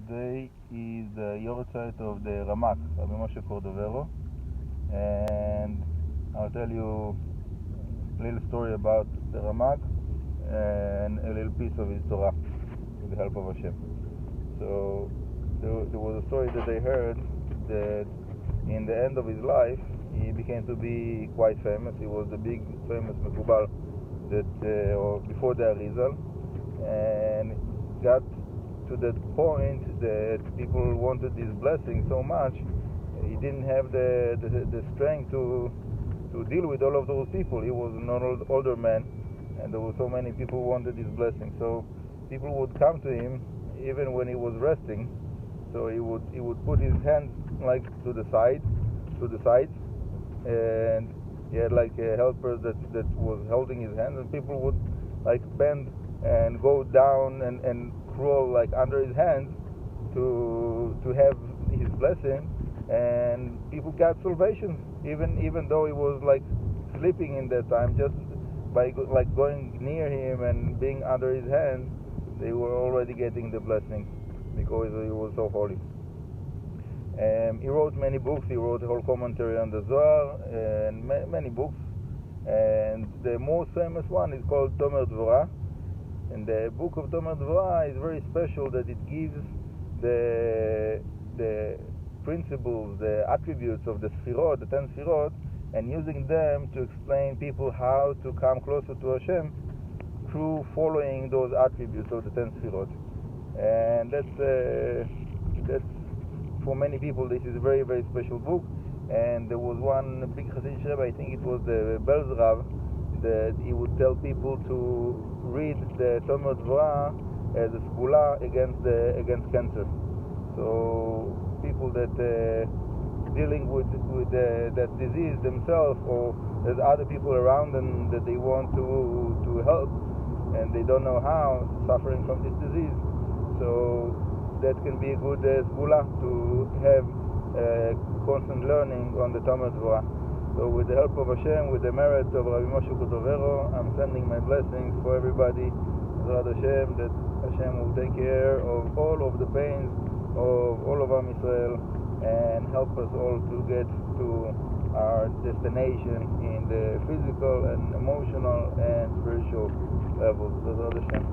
today is the Yortzite of the Ramak Rabbi Moshe Cordovero, and I'll tell you a little story about the Ramak and a little piece of his Torah with the help of Hashem. So there was a story that I heard that in the end of his life he became to be quite famous. He was the big famous Mekubal that or before the Arizal, and got to that point that people wanted his blessing so much he didn't have the strength to deal with all of those people. He was an older man, and there were so many people who wanted his blessing. So people would come to him even when he was resting. So he would put his hands like to the sides, and he had like a helper that was holding his hands, and people would like bend and go down and crawl like under his hands to have his blessing, and people got salvation even though he was like sleeping in that time. Just by like going near him and being under his hands, they were already getting the blessing because he was so holy. He wrote many books. He wrote a whole commentary on the Zohar and many books, and the most famous one is called Tomer Devorah. And the book of Tomer Devorah is very special that it gives the principles, the attributes of the Sfirot, the 10 Sfirot, and using them to explain people how to come closer to Hashem through following those attributes of the 10 Sfirot. And that's for many people this is a very, very special book. And there was one big Hasidic Rebbe, I think it was the Rav, that he would tell people to read the Tomer Devorah as a segula against cancer. So people that dealing with that disease themselves, or there's other people around them that they want to help and they don't know how, suffering from this disease. So that can be a good segula to have constant learning on the Tomer Devorah. So with the help of Hashem, with the merit of Rabbi Moshe Cordovero, I'm sending my blessings for everybody. That Hashem will take care of all of the pains of all of Am Yisrael and help us all to get to our destination in the physical and emotional and spiritual levels. Hashem.